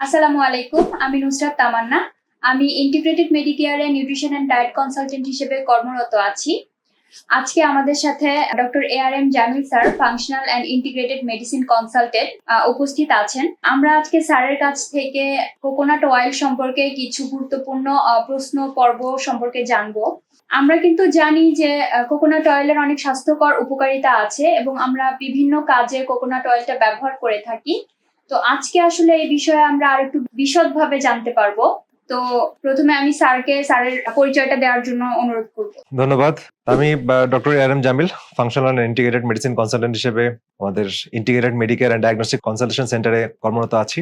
আসসালামু আলাইকুম। আমি নুসরাত তামান্না। আমি ইন্টিগ্রেটেড মেডিকেয়ারে নিউট্রিশন অ্যান্ড ডায়েট কনসালটেন্ট হিসেবে কর্মরত আছি। আজকে আমাদের সাথে doctor ARM Jamil sir, functional and integrated medicine consultant উপস্থিত আছেন। আমরা আজকে স্যারের কাছ থেকে কোকোনাট অয়েল সম্পর্কে কিছু গুরুত্বপূর্ণ প্রশ্ন পর্ব সম্পর্কে জানবো। আমরা কিন্তু জানি যে কোকোনাট অয়েলের অনেক স্বাস্থ্যকর উপকারিতা আছে এবং আমরা বিভিন্ন কাজে কোকোনাট অয়েলটা ব্যবহার করে থাকি। তো আজকে আসলে এই বিষয়ে আমরা আরেকটু বিশদভাবে জানতে পারবো। তো প্রথমে আমি স্যারের পরিচয়টা দেওয়ার জন্য অনুরোধ করব। ধন্যবাদ। আমি doctor ARM Jamil, functional and integrated medicine consultant হিসেবে আমাদের integrated Medicare and diagnostic consultation সেন্টারে কর্মরত আছি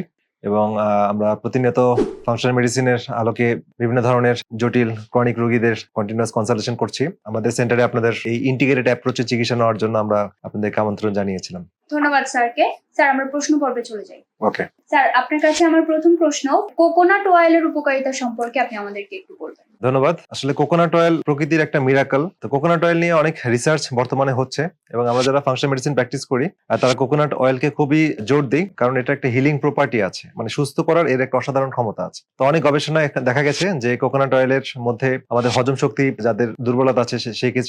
এবং আমরা প্রতিনিয়ত ফাংশনাল মেডিসিনের আলোকে বিভিন্ন ধরনের জটিল ক্রনিক রোগীদের কন্টিনিউয়াস কনসালটেশন করছি। আমাদের সেন্টারে আপনাদের এই ইন্টিগ্রেটেড অ্যাপ্রোচে চিকিৎসা নেওয়ার জন্য আমরা আপনাদেরকে আমন্ত্রণ জানিয়েছিলাম। ধন্যবাদ স্যারকে। স্যার, আমরা প্রশ্ন পর্বে চলে যাই। ওকে স্যার, আপনার কাছে আমার প্রথম প্রশ্ন, কোকোনাট অয়েলের উপকারিতা সম্পর্কে আপনি আমাদেরকে একটু বলবেন। ধন্যবাদ। আসলে কোকোনাট অয়েল প্রকৃতির একটা মিরাকল। তো কোকোনাট অয়েল নিয়ে অনেক রিসার্চ বর্তমানে হচ্ছে এবং আমরা যারা ফাংশনাল মেডিসিন প্র্যাকটিস করি তারা কোকোনাট অয়েলকে খুবই জোর দিই, কারণ এটা একটা হিলিং প্রপার্টি আছে, মানে সুস্থ করার এর একটা অসাধারণ ক্ষমতা আছে। তো অনেক গবেষণায় দেখা গেছে যে কোকোনাট অয়েলের মধ্যে আমাদের হজম শক্তি, যাদের দুর্বলতা আছে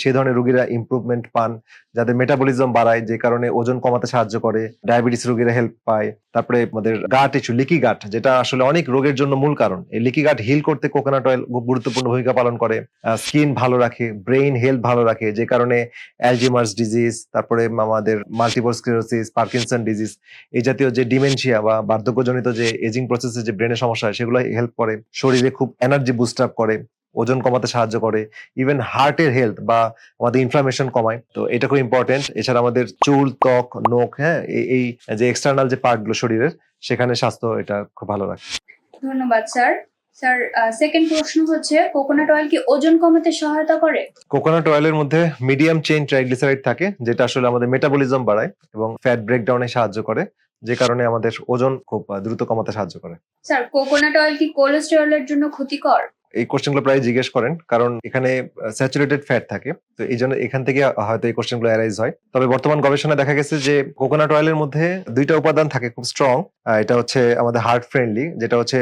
সেই ধরনের রোগীরা ইমপ্রুভমেন্ট পান, যাদের মেটাবলিজম বাড়ায়, যে কারণে ওজন কমাতে সাহায্য করে, ডায়াবেটিস রোগীরা হেল্প পায়। তারপরে আমাদের গাট ইস্যু, লিকি গাট, যেটা আসলে অনেক রোগের জন্য মূল কারণ, এই লিকি গাট হিল করতে কোকোনাট অয়েল খুব গুরুত্বপূর্ণ ভূমিকা পালন করে। স্কিন ভালো রাখে, ব্রেইন হেলথ ভালো রাখে, যে কারণে অ্যালজিমার্স ডিজিজ, তারপরে আমাদের মাল্টিপল স্ক্লেরোসিস, পার্কিনসন ডিজিজ, এই জাতীয় যে ডিমেনশিয়া বা বার্ধক্যজনিত যে এজিং প্রসেসে যে ব্রেনের সমস্যা হয় সেগুলো হেল্প করে, শরীরে খুব এনার্জি বুস্ট আপ করে, ওজন কমাতে সাহায্য করে, ইভেন হার্টের হেলথ বা আমাদের ইনফ্লামেশন কমায়। তো এটা খুব ইম্পর্টেন্ট। এছাড়া আমাদের চুল, ত্বক, নখ, হ্যাঁ, এই যে এক্সটার্নাল যে পার্ট গুলো শরীরের, সেখানে স্বাস্থ্য এটা খুব ভালো রাখে। ধন্যবাদ স্যার। স্যার, সেকেন্ড প্রশ্ন হচ্ছে, কোকোনাট অয়েল কি ওজন কমাতে সহায়তা করে? কোকোনাট অয়েলের মধ্যে মিডিয়াম চেইন ট্রাইগ্লিসারাইড থাকে, যেটা আসলে আমাদের মেটাবলিজম বাড়ায় এবং ফ্যাট ব্রেকডাউনে সাহায্য করে, যে কারণে আমাদের ওজন খুব দ্রুত কমাতে সাহায্য করে। স্যার, কোকোনাট অয়েল কি কোলেস্টেরলের জন্য ক্ষতিকর? এই কোশ্চেনগুলো প্রায় জিজ্ঞেস করেন, কারণ এখানে স্যাচুরেটেড ফ্যাট থাকে, তো এই জন্য এখান থেকে হয়তো এই কোশ্চেনগুলো অ্যারাইজ হয়। তবে বর্তমান গবেষণায় দেখা গেছে যে কোকোনাট অয়েলের মধ্যে দুইটা উপাদান থাকে খুব স্ট্রং। এটা হচ্ছে আমাদের হার্ট ফ্রেন্ডলি, যেটা হচ্ছে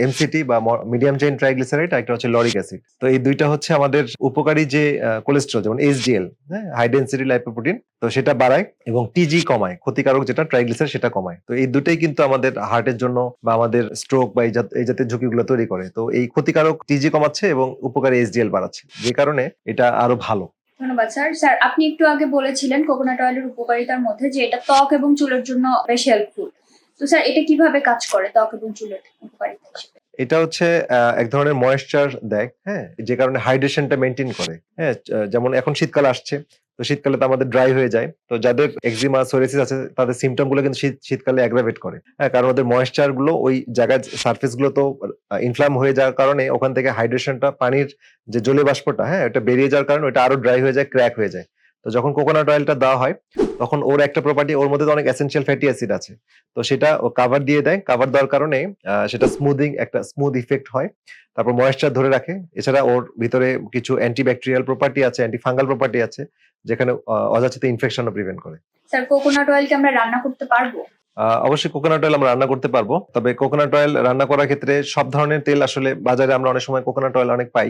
এমসিটি বা মিডিয়াম চেইন ট্রাইগ্লিসারাইড, আর একটা হচ্ছে লরিক অ্যাসিড। তো এই দুইটা হচ্ছে আমাদের উপকারী যে কোলেস্টেরল, যেমন এইচডিএল, হ্যাঁ, হাই ডেনসিটি লাইপোপ্রোটিন, তো সেটা বাড়ায়, এবং টিজি কমায়, ক্ষতিকারক যেটা ট্রাইগ্লিসারাইড সেটা কমায়। তো এই দুটাই কিন্তু আমাদের হার্টের জন্য বা আমাদের স্ট্রোক বা এই জাতীয় ঝুঁকিগুলো তৈরি করে। তো এই ক্ষতিকারক টিজি কমাচ্ছে এবং উপকারী এইচডিএল বাড়াচ্ছে, যে কারণে এটা আরো ভালো। ধন্যবাদ স্যার। স্যার, আপনি একটু আগে বলেছিলেন কোকোনাট অয়েলের উপকারিতার মধ্যে যে এটা ত্বক এবং চুলের জন্য বেশ হেল্পফুল। তো স্যার, এটা কিভাবে কাজ করে ত্বক এবং চুলের উপকারিতা হিসেবে? এটা হচ্ছে এক ধরনের ময়েশ্চার দেয়, হ্যাঁ, যে কারণে হাইড্রেশনটা মেনটেন করে। হ্যাঁ, যেমন এখন শীতকাল আসছে, তো শীতকালে তো আমাদের ড্রাই হয়ে যায়, তো যাদের এক্সিমা, সোরিয়াসিস আছে তাদের সিমটম গুলো কিন্তু শীতকালে অ্যাগ্রাভেট করে, হ্যাঁ, কারণ ওদের ময়েশ্চার গুলো ওই জায়গায় সারফেস গুলো তো ইনফ্লাম হয়ে যাওয়ার কারণে ওখান থেকে হাইড্রেশনটা, পানির যে জলীয় বাষ্পটা, হ্যাঁ, এটা বেরিয়ে যাওয়ার কারণে ওটা আরো ড্রাই হয়ে যায়, ক্র্যাক হয়ে যায়। তো যখন কোকোনাট অয়েলটা দেওয়া হয় তখন ওর একটা প্রপার্টি, ওর মধ্যে তো অনেক এসেনশিয়াল ফ্যাটি অ্যাসিড আছে, তো সেটা ও কাভার দিয়ে দেয়। কাভার দেওয়ার কারণে সেটা একটা স্মুথ ইফেক্ট হয়, তারপর ময়েশ্চার ধরে রাখে। এছাড়া ওর ভিতরে কিছু অ্যান্টিব্যাকটেরিয়াল প্রপার্টি আছে, অ্যান্টি ফাঙ্গাল প্রপার্টি আছে, যেখানে অযাচিত ইনফেকশনও প্রিভেন্ট করে। স্যার, কোকোনাট অয়েল কি আমরা রান্না করতে পারবো? অবশ্যই কোকোনাট অয়েল আমরা রান্না করতে পারবো, তবে কোকোনাট অয়েল রান্না করার ক্ষেত্রে সব ধরনের তেল, আসলে বাজারে আমরা অনেক সময় কোকোনাট অয়েল অনেক পাই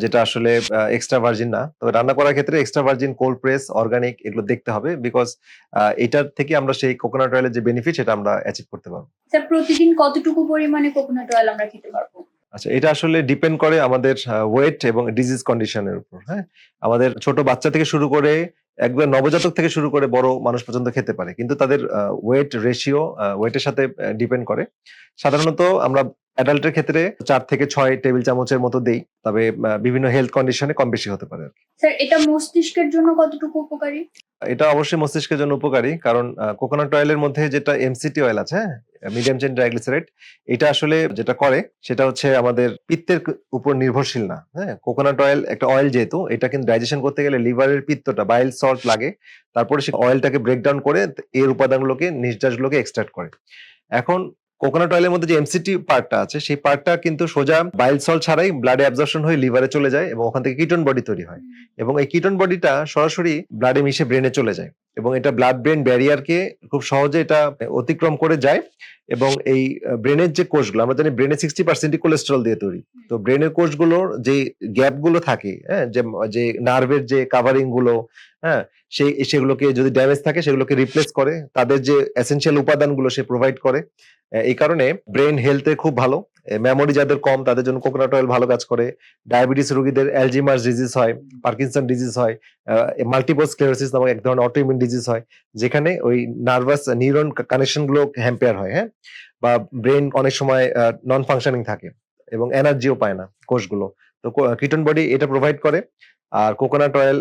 যেটা আসলে এক্সট্রা ভার্জিন না। তবে রান্না করার ক্ষেত্রে extra virgin, cold press, organic, এগুলো দেখতে হবে, বিকজ এটার থেকে আমরা সেই কোকোনাট অয়েলের যে বেনিফিট সেটা আমরা অ্যাচিভ করতে পারবো। স্যার, প্রতিদিন কতটুকু পরিমাণে কোকোনাট অয়েল আমরা খেতে পারবো? আচ্ছা, এটা আসলে ডিপেন্ড করে আমাদের ওয়েট এবং ডিজিজ কন্ডিশনের উপর। হ্যাঁ, আমাদের ছোট বাচ্চা থেকে শুরু করে একবার নবজাতক থেকে শুরু করে বড় মানুষ পর্যন্ত খেতে পারে, কিন্তু তাদের ওয়েট রেশিও ওয়েটের সাথে ডিপেন্ড করে। সাধারণত আমরা অ্যাডাল্টের ক্ষেত্রে 4 থেকে 6 টেবিল চামচের মতো দেই, তবে বিভিন্ন হেলথ কন্ডিশনে কম বেশি হতে পারে। স্যার, এটা মস্তিষ্কের জন্য কতটুকু উপকারী? এটা অবশ্যই মস্তিষ্কের জন্য উপকারী, কারণ কোকোনাট অয়েলের মধ্যে যেটা এমসিটি অয়েল আছে, হ্যাঁ, মিডিয়াম চেইন ট্রাইগ্লিসারাইড, এটা আসলে যেটা করে সেটা হচ্ছে আমাদের পিত্তের উপর নির্ভরশীল না। হ্যাঁ, কোকোনাট অয়েল একটা অয়েল, যেহেতু এটা কিন্তু ডাইজেশন করতে গেলে লিভারের পিত্তটা, বাইল সল্ট লাগে, তারপরে সে অয়েলটাকে ব্রেকডাউন করে এর উপাদানগুলোকে, নির্যাসগুলোকে এক্সট্রাক্ট করে। এখন কোকোনাট অয়েলের মধ্যে যে এমসিটি পার্টটা আছে, সেই পার্টটা কিন্তু সোজা বাইল সল্ট ছাড়াই ব্লাডে অ্যাবজর্পশন হয়ে লিভারে চলে যায় এবং ওখান থেকে কিটোন বডি তৈরি হয়, এবং এই কিটোন বডিটা সরাসরি ব্লাডে মিশে ব্রেনে চলে যায়। এবং এটা ব্লাড ব্রেন ব্যারিয়ারকে খুব সহজে এটা অতিক্রম করে যায় এবং এই ব্রেনের যে কোষগুলো, আমরা জানি ব্রেনে 60% কোলেস্টেরল দিয়ে তৈরি। তো ব্রেনের কোষগুলোর যে গ্যাপ গুলো থাকে, হ্যাঁ, যে নার্ভের যে কাভারিং গুলো, হ্যাঁ, সেগুলোকে যদি ড্যামেজ থাকে সেগুলোকে রিপ্লেস করে, তাদের যে এসেনশিয়াল উপাদানগুলো সে প্রোভাইড করে। এই কারণে ব্রেন হেলথে খুব ভালো। মেমোরি যাদের কম তাদের জন্য কোকোনাট অয়েল ভালো কাজ করে। ডায়াবেটিস রোগীদের অ্যালজিমার্স ডিজিজ হয়, পার্কিনসন ডিজিজ হয়, মাল্টিপল স্ক্লেরোসিস নামক এক ধরনের অটোইমিউন ডিজিজ হয়, যেখানে ওই নার্ভাস নিউরন কানেকশন গুলো হ্যাম্পেয়ার হয়, হ্যাঁ, বা ব্রেন অনেক সময় নন ফাংশনিং থাকে এবং এনার্জিও পায় না কোষগুলো। তো কিটোন বডি এটা প্রোভাইড করে, আর কোকোনাট অয়েল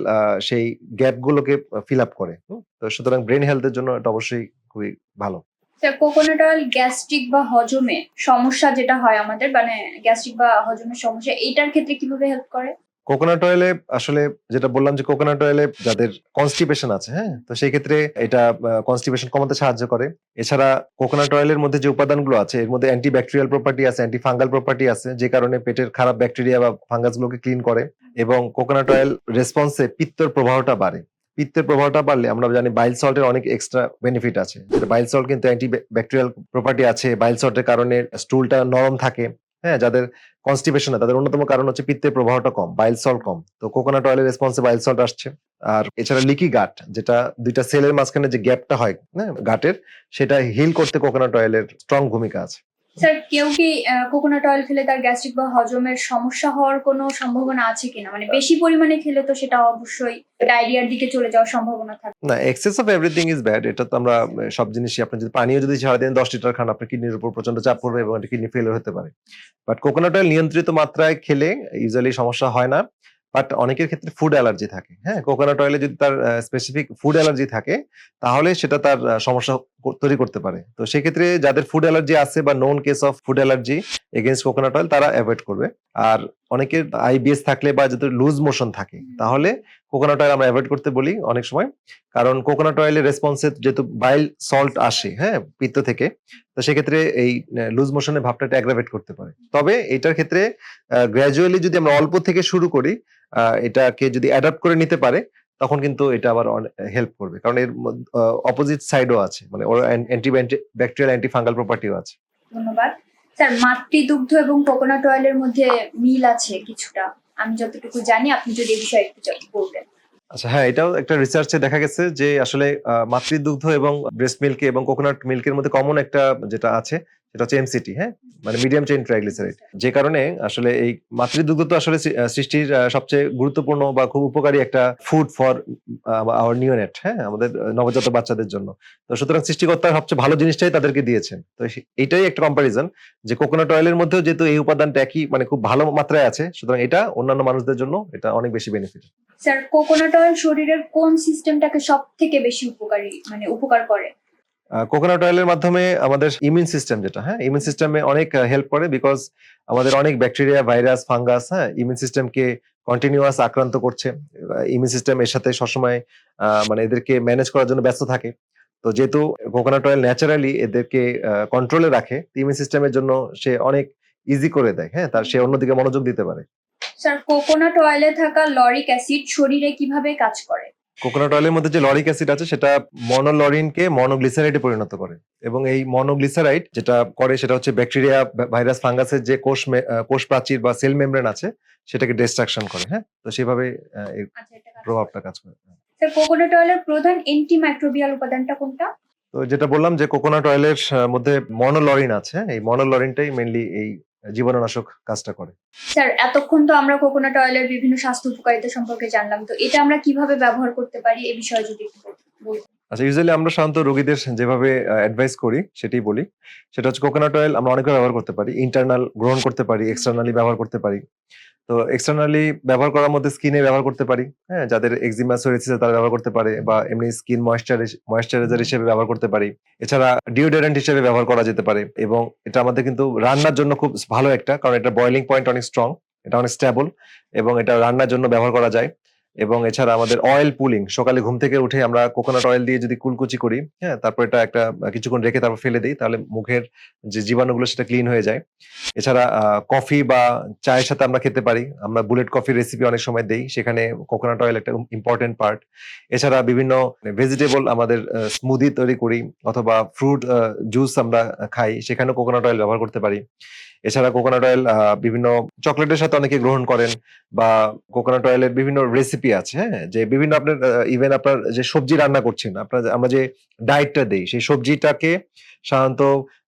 সেই গ্যাপ গুলোকে ফিল আপ করে। তো সুতরাং ব্রেন হেলথের জন্য এটা অবশ্যই খুবই ভালো। স্যার, কোকোনাট অয়েল গ্যাস্ট্রিক বা হজমে সমস্যা যেটা হয় আমাদের, মানে গ্যাস্ট্রিক বা হজমের সমস্যা, এইটার ক্ষেত্রে কিভাবে হেল্প করে? কোকোনাট অয়েলে আসলে যেটা বললাম যে কোকোনাট অয়েলে যাদের কনস্টিপেশন আছে, হ্যাঁ, তো সেই ক্ষেত্রে এটা কনস্টিপেশন কমাতে সাহায্য করে। এছাড়া কোকোনাট অয়েলের মধ্যে যে উপাদানগুলো আছে এর মধ্যে অ্যান্টি ব্যাকটেরিয়াল প্রপার্টি আছে, অ্যান্টি ফাঙ্গাল প্রপার্টি আছে, যে কারণে পেটের খারাপ ব্যাকটেরিয়া বা ফাঙ্গাস গুলোকে ক্লিন করে। এবং কোকোনাট অয়েল রেসপন্সে পিত্তের প্রবাহটা বাড়ে। পিত্তের প্রবাহটা বাড়লে আমরা জানি বাইল সল্টের অনেক এক্সট্রা বেনিফিট আছে। বাইল সল্ট কিন্তু অ্যান্টি ব্যাকটেরিয়াল প্রপার্টি আছে। বাইল সল্টের কারণে স্টুলটা নরম থাকে। হ্যাঁ, যাদের কনস্টিপেশন না তাদের অন্যতম কারণ হচ্ছে পিত্তের প্রবাহটা কম, বাইল সল্ট কম। তো কোকোনাট অয়েলের রেসপন্সে বাইল সল্ট আসছে। আর এছাড়া লিকি গাট, যেটা দুইটা সেলের মাঝখানে যে গ্যাপটা হয়, হ্যাঁ, গাটের, সেটা হিল করতে কোকোনাট অয়েলের স্ট্রং ভূমিকা আছে। স্যার, কেউ কি কোকোনাট অয়েল খেলে তার গ্যাস্ট্রিক বা হজমের সমস্যা হওয়ার কোনো সম্ভাবনা আছে কিনা? মানে বেশি পরিমাণে খেলে তো সেটা অবশ্যই ডায়রিয়ার দিকে চলে যাওয়ার সম্ভাবনা থাকে। না, access of everything is bad. এটা তো আমরা সব জিনিসই, আপনি যদি পানিও যদি সারাদিন 10 লিটার খান আপনার কিডনির উপর প্রচন্ড চাপ পড়বে এবং এটা কিডনি ফেলিওর হতে পারে। বাট কোকোনাট অয়েল নিয়ন্ত্রিত মাত্রায় খেলে ইউজুয়ালি সমস্যা হয় না। বাট অনেকের ক্ষেত্রে ফুড অ্যালার্জি থাকে। হ্যাঁ, কোকোনাট অয়েলে যদি তার স্পেসিফিক ফুড অ্যালার্জি থাকে তাহলে সেটা তার সমস্যা তৈরি করতে পারে। তো সেক্ষেত্রে যাদের ফুড অ্যালার্জি আছে বা known case of food allergy against coconut oil তারা অ্যাভয়েড করবে। আর অনেকের আইবিএস থাকলে বা যাদের লুজ মোশন থাকে তাহলে কোকোনাট অয়েল আমরা অ্যাভয়েড করতে বলি অনেক সময়। কারণ কোকোনাট অয়েলের রেসপন্সে যেহেতু বাইল সল্ট আসে, হ্যাঁ, পিত্ত থেকে, তো সেক্ষেত্রে এই লুজ মোশনের ভাবটা অ্যাগ্রাভেট করতে পারে। তবে এটার ক্ষেত্রে গ্র্যাজুয়ালি যদি আমরা অল্প থেকে শুরু করি, এটাকে যদি অ্যাডাপ্ট করে নিতে পারে তখন কিন্তু এটা আবার হেল্প করবে, কারণ এর অপোজিট সাইডও আছে, মানে ওর অ্যান্টি ব্যাকটেরিয়াল অ্যান্টি ফাঙ্গাল প্রপার্টিও আছে। ধন্যবাদ। স্যার, মাতৃদুগ্ধ এবং কোকোনাট অয়েলের মধ্যে মিল আছে কিছুটা, আমি যতটুকু জানি, আপনি যদি এই বিষয়ে একটু বলবেন। আচ্ছা, হ্যাঁ, এটাও একটা রিসার্চে দেখা গেছে যে আসলে মাতৃদুগ্ধ এবং ব্রেস্ট মিল্কে এবং কোকোনাট মিল্কের মধ্যে কমন একটা যেটা আছে সেটা হচ্ছে এমসিটি, হ্যাঁ, মানে মিডিয়াম চেইন ট্রাইগ্লিসারাইড। যে কারণে আসলে এই মাতৃদুগ্ধ তো আসলে সৃষ্টির সবচেয়ে গুরুত্বপূর্ণ বা খুব উপকারী একটা ফুড ফর আওয়ার নিওনেট, হ্যাঁ, আমাদের নবজাত বাচ্চাদের জন্য। তো সুতরাং সৃষ্টিকর্তা সবচেয়ে ভালো জিনিসটাই তাদেরকে দিয়েছেন। তো এইটাই একটা কম্পারিজন যে কোকোনাট অয়েলের মধ্যেও যেহেতু এই উপাদানটা একই, মানে খুব ভালো মাত্রায় আছে, সুতরাং এটা অন্যান্য মানুষদের জন্য এটা অনেক বেশি বেনিফিট। স্যার, কোকোনাট অয়েল শরীরের কোন সিস্টেমটাকে সব থেকে বেশি উপকার করে? কোকোনাট অয়েলের মাধ্যমে আমাদের ইমিউন সিস্টেম, যেটা, হ্যাঁ, ইমিউন সিস্টেমে অনেক হেল্প করে, বিকজ আমাদের অনেক ব্যাকটেরিয়া, ভাইরাস, ফাঙ্গাস, হ্যাঁ, ইমিউন সিস্টেমকে কন্টিনিউয়াস আক্রান্ত করছে। ইমিউন সিস্টেম এর সাথে সবসময় মানে এদেরকে ম্যানেজ করার জন্য ব্যস্ত থাকে। তো যেহেতু কোকোনাট অয়েল ন্যাচারালি এদেরকে কন্ট্রোলে রাখে, ইমিউন সিস্টেমের জন্য সে অনেক ইজি করে দেয়, হ্যাঁ, তার সে অন্যদিকে মনোযোগ দিতে পারে। স্যার, কোকোনাট অয়েলে থাকা লরিক অ্যাসিড শরীরে কিভাবে কাজ করে? কোকোনাট অয়েলের মধ্যে যে লরিক অ্যাসিড আছে সেটা মনোলরিনকে মনোগ্লিসারাইডে পরিণত করে, এবং এই মনোগ্লিসারাইড যেটা করে সেটা হচ্ছে ব্যাকটেরিয়া, ভাইরাস, ফাঙ্গাসের যে কোষ প্রাচীর বা সেল মেমব্রেন আছে সেটাকে ডিস্ট্রাকশন করে, হ্যাঁ, তো সেভাবে এর আচ্ছা, এটা কাজ করে। প্রভাবটা কাজ করে। স্যার, কোকোনাট অয়েলের প্রধান অ্যান্টিমাইক্রোবিয়াল উপাদানটা কোনটা? তো যেটা বললাম যে কোকোনাট অয়েলের মধ্যে মনোলরিন আছে, এই মনোলরিনটাই মেইনলি এই জীবাণুনাশক কাজটা করে। স্যার, এতক্ষণ তো আমরা কোকোনাট অয়েলের বিভিন্ন স্বাস্থ্য উপকারিতা সম্পর্কে জানলাম, তো এটা আমরা কিভাবে ব্যবহার করতে পারি এ বিষয়ে যদি একটু বলতেন। আচ্ছা, ইউজুয়ালি আমরা সাধারণত রোগীদের যেভাবে অ্যাডভাইস করি সেটাই বলি। সেটা হচ্ছে কোকোনাট অয়েল আমরা অনেকভাবে ব্যবহার করতে পারি। ইন্টারনাল গ্রহণ করতে পারি, এক্সটার্নালি ব্যবহার করতে পারি। তো এক্সটার্নালি ব্যবহার করার মধ্যে স্কিনে ব্যবহার করতে পারি। হ্যাঁ, যাদের এক্সিমা, সোরিয়াসিস তারা ব্যবহার করতে পারে, বা এমনি স্কিন ময়েশ্চারাইজার হিসেবে ব্যবহার করতে পারি। এছাড়া ডিওডোরেন্ট হিসেবে ব্যবহার করা যেতে পারে, এবং এটা আমাদের কিন্তু রান্নার জন্য খুব ভালো একটা, কারণ এটা বয়লিং পয়েন্ট অনেক স্ট্রং, এটা অনেক স্টেবল, এবং এটা রান্নার জন্য ব্যবহার করা যায়। এবং এছাড়া আমাদের অয়েল পুলিং, সকালে ঘুম থেকে উঠে আমরা কোকোনাট অয়েল দিয়ে যদি কুলকুচি করি, হ্যাঁ, তারপর এটা একটা কিছুক্ষণ রেখে তারপর ফেলে দিই, তাহলে মুখের যে জীবাণুগুলো সেটা ক্লিন হয়ে যায়। এছাড়া কফি বা চায়ের সাথে আমরা খেতে পারি, আমরা বুলেট কফির রেসিপি অনেক সময় দেই, সেখানে কোকোনাট অয়েল একটা ইম্পর্টেন্ট পার্ট। এছাড়া বিভিন্ন ভেজিটেবল আমাদের স্মুদি তৈরি করি অথবা ফ্রুট জুস আমরা খাই, সেখানেও কোকোনাট অয়েল ব্যবহার করতে পারি। এছাড়া কোকোনাট অয়েল বিভিন্ন চকলেটের সাথে অনেকে গ্রহণ করেন, বা কোকোনাট অয়েলের বিভিন্ন রেসিপি আছে, হ্যাঁ, যে বিভিন্ন আপনার ইভেন আপনার যে সবজি রান্না করছেন, আপনার আমরা যে ডায়েটটা দেই, সেই সবজিটাকে সাধারণত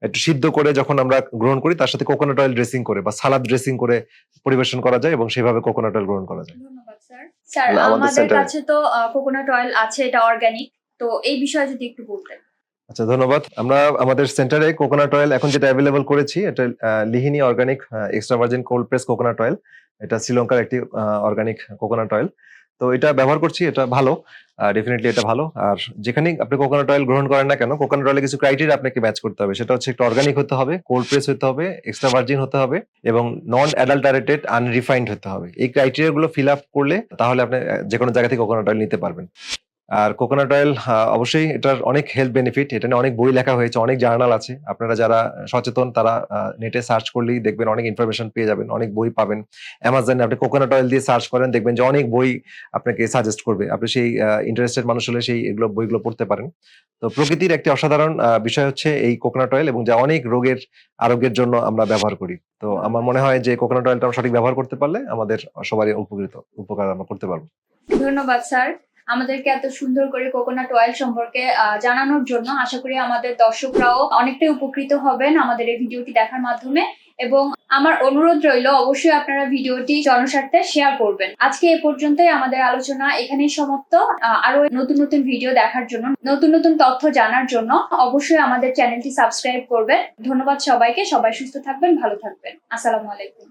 একটু সিদ্ধ করে যখন আমরা গ্রহণ করি, তার সাথে কোকোনাট অয়েল ড্রেসিং করে বা সালাদ ড্রেসিং করে পরিবেশন করা যায় এবং সেভাবে কোকোনাট অয়েল গ্রহণ করা যায়। ধন্যবাদ স্যার। স্যার, আমাদের আমাদের সেন্টারে। কাছে তো কোকোনাট অয়েল আছে, এটা অর্গানিক, তো এই বিষয়ে যদি একটু বলতেন। আচ্ছা, ধন্যবাদ। আমরা আমাদের সেন্টারে কোকোনাট অয়েল এখন যেটা অ্যাভেলেবল করেছি, এটা লিহিনি organic extra virgin cold press coconut oil. এটা শ্রীলঙ্কার একটি অর্গানিক কোকোনাট অয়েল। তো এটা ব্যবহার করছি, এটা ভালো। ডেফিনিটলি এটা ভালো। আর যেখানেই আপনি কোকোনাট অয়েল গ্রহণ করেন না কেন, কোকোনাট অয়েলে কিছু ক্রাইটেরিয়া আপনাকে ম্যাচ করতে হবে। সেটা হচ্ছে একটু অর্গানিক হতে হবে, কোল্ড প্রেস হতে হবে, এক্সট্রা ভার্জিন হতে হবে এবং নন অ্যাডাল্টারেটেড আনরিফাইন্ড হতে হবে। এই ক্রাইটেরিয়া গুলো ফিল আপ করলে তাহলে আপনি যেকোনো জায়গা থেকে কোকোনাট অয়েল নিতে পারবেন। আর কোকোনাট অয়েল অবশ্যই এটার অনেক হেলথ বেনিফিট, এটা নিয়ে অনেক বই লেখা হয়েছে, অনেক জার্নাল আছে। আপনারা যারা সচেতন তারা নেটে সার্চ করলেই দেখবেন, অনেক ইনফরমেশন পেয়ে যাবেন, অনেক বই পাবেন। অ্যামাজনে আপনি কোকোনাট অয়েল দিয়ে সার্চ করেন, দেখবেন যে অনেক বই আপনাকে সাজেস্ট করবে। আপনি সেই ইন্টারেস্টেড মানুষ হলে সেই এগুলো বইগুলো পড়তে পারেন। তো প্রকৃতির একটি অসাধারণ বিষয় হচ্ছে এই কোকোনাট অয়েল, এবং যা অনেক রোগের আরোগ্যের জন্য আমরা ব্যবহার করি। তো আমার মনে হয় যে কোকোনাট অয়েলটা আমরা সঠিক ব্যবহার করতে পারলে আমাদের সবারই উপকার আমরা করতে পারবো। ধন্যবাদ স্যার, আমাদেরকে এত সুন্দর করে কোকোনাট অয়েল সম্পর্কে জানানোর জন্য। আশা করি আমাদের দর্শকরাও অনেকটাই উপকৃত হবেন আমাদের এই ভিডিওটি দেখার মাধ্যমে, এবং আমার অনুরোধ রইল অবশ্যই আপনারা ভিডিওটি জনস্বার্থে শেয়ার করবেন। আজকে এ পর্যন্তই আমাদের আলোচনা এখানেই সমাপ্ত। আরো নতুন নতুন ভিডিও দেখার জন্য, নতুন নতুন তথ্য জানার জন্য অবশ্যই আমাদের চ্যানেলটি সাবস্ক্রাইব করবেন। ধন্যবাদ সবাইকে, সবাই সুস্থ থাকবেন, ভালো থাকবেন। আসসালামু আলাইকুম।